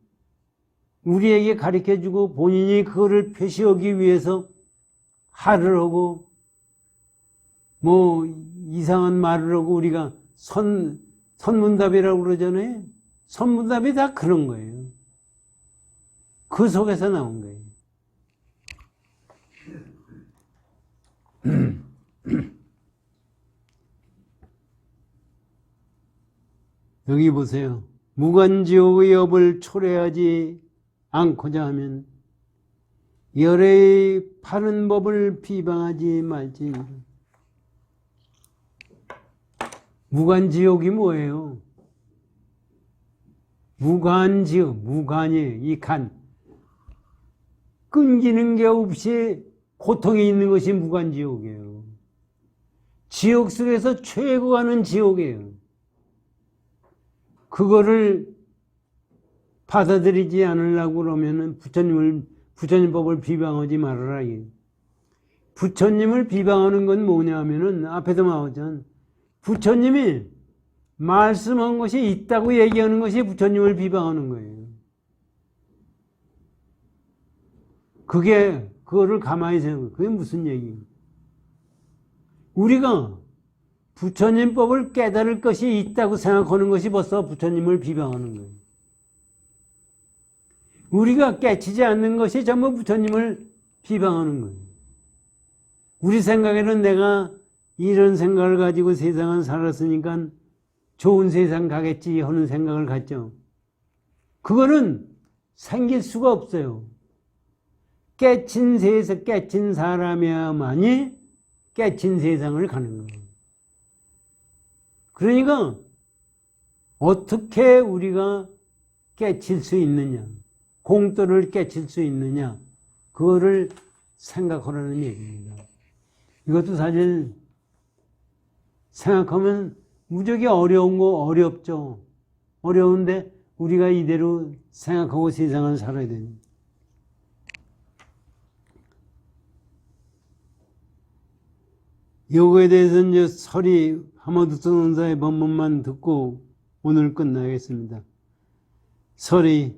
우리에게 가르쳐주고 본인이 그거를 표시하기 위해서 할을 하고 뭐 이상한 말을 하고 우리가 선문답이라고 그러잖아요. 선문답이 다 그런 거예요. 그 속에서 나온 거예요. 여기 보세요. 무간지옥의 업을 초래하지 않고자 하면 열의 파는 법을 비방하지 말지. 무간지옥이 뭐예요? 무간지옥, 무간이에요. 이 간. 끊기는 게 없이 고통이 있는 것이 무간지옥이에요. 지옥 속에서 최고가는 지옥이에요. 그거를 받아들이지 않으려고 그러면은 부처님 법을 비방하지 말아라. 부처님을 비방하는 건 뭐냐 하면은 앞에도 나오잖아. 부처님이 말씀한 것이 있다고 얘기하는 것이 부처님을 비방하는 거예요. 그거를 가만히 생각해. 그게 무슨 얘기예요? 우리가 부처님 법을 깨달을 것이 있다고 생각하는 것이 벌써 부처님을 비방하는 거예요. 우리가 깨치지 않는 것이 전부 부처님을 비방하는 거예요. 우리 생각에는 내가 이런 생각을 가지고 세상을 살았으니까 좋은 세상 가겠지 하는 생각을 갖죠. 그거는 생길 수가 없어요. 깨친 사람이야만이 깨친 세상을 가는 거예요. 그러니까 어떻게 우리가 깨칠 수 있느냐, 공도를 깨칠 수 있느냐, 그거를 생각하라는 얘기입니다. 이것도 사실 생각하면 무지하게 어려운 거 어렵죠. 어려운데 우리가 이대로 생각하고 세상을 살아야 됩니다. 요거에 대해서는 이제 설이 하마두스 원사의 법문만 듣고 오늘 끝나겠습니다. 설이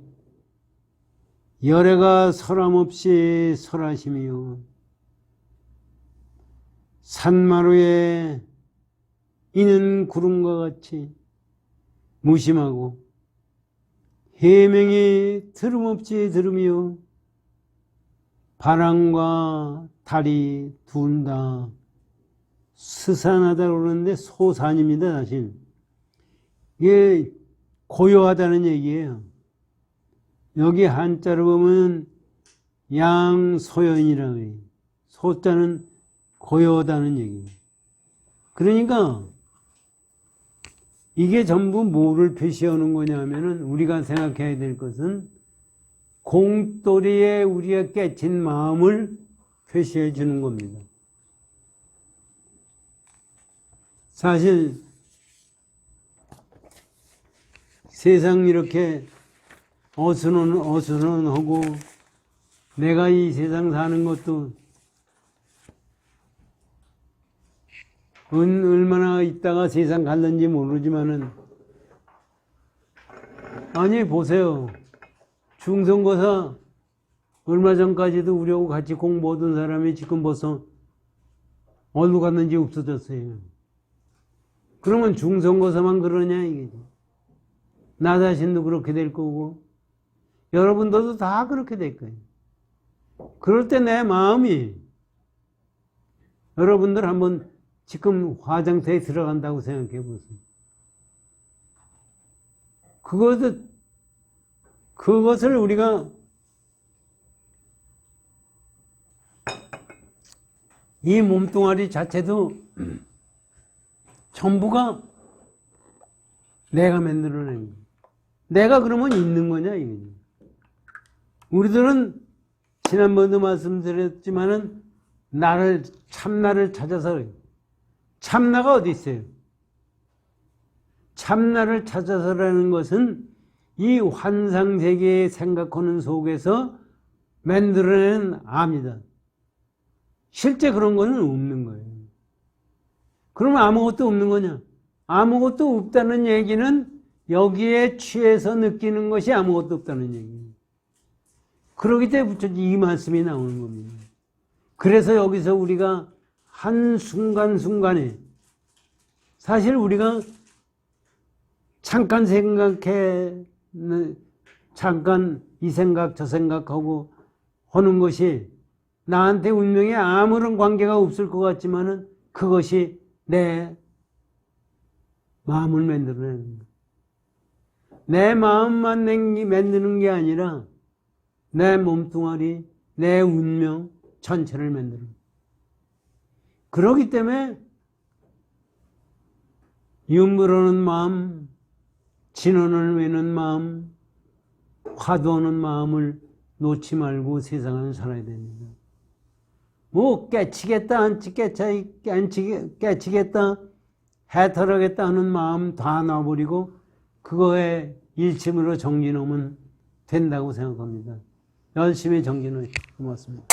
열애가 설함없이 설하심이요 산마루에 이는 구름과 같이 무심하고 해명이 들음없이 들음이요 바람과 달이 둘 다 스산하다고 그러는데 소산입니다. 사실 이게 고요하다는 얘기예요. 여기 한자로 보면 양소연이라고 해요. 소자는 고요하다는 얘기예요. 그러니까 이게 전부 뭐를 표시하는 거냐면은 우리가 생각해야 될 것은 공돌이에 우리가 깨친 마음을 표시해 주는 겁니다. 사실 세상 이렇게 어수선하고 내가 이 세상 사는 것도 얼마나 있다가 세상 갈는지 모르지만은 아니 보세요. 중성고사 얼마 전까지도 우리하고 같이 공부하던 사람이 지금 벌써 어디로 갔는지 없어졌어요. 그러면 중성고사만 그러냐 이게. 나 자신도 그렇게 될 거고 여러분들도 다 그렇게 될 거예요. 그럴 때 내 마음이 여러분들 한번 지금 화장터에 들어간다고 생각해 보세요. 그것을 우리가 이 몸뚱아리 자체도 전부가 내가 만들어낸 거야. 내가 그러면 있는 거냐, 이게. 우리들은 지난번도 말씀드렸지만은 참나를 찾아서 그래요. 참나가 어디 있어요? 참나를 찾아서라는 것은 이 환상세계의 생각하는 속에서 만들어낸 암이다. 실제 그런 거는 없는 거예요. 그러면 아무것도 없는 거냐? 아무것도 없다는 얘기는 여기에 취해서 느끼는 것이 아무것도 없다는 얘기예요. 그러기 때문에 이 말씀이 나오는 겁니다. 그래서 여기서 우리가 한 순간순간에 사실 우리가 잠깐 생각해, 잠깐 이 생각 저 생각하고 하는 것이 나한테 운명에 아무런 관계가 없을 것 같지만은 그것이 내 마음을 만들어내는 거예요. 내 마음만 만드는 게 아니라 내 몸뚱아리, 내 운명 전체를 만드는 거예요. 그렇기 때문에 유물하는 마음, 진언을 외는 마음, 화두하는 마음을 놓지 말고 세상을 살아야 됩니다. 뭐 깨치겠다 안 깨치겠다 해탈하겠다 하는 마음 다 놔버리고 그거에 일침으로 정진하면 된다고 생각합니다. 열심히 정진하십시오. 고맙습니다.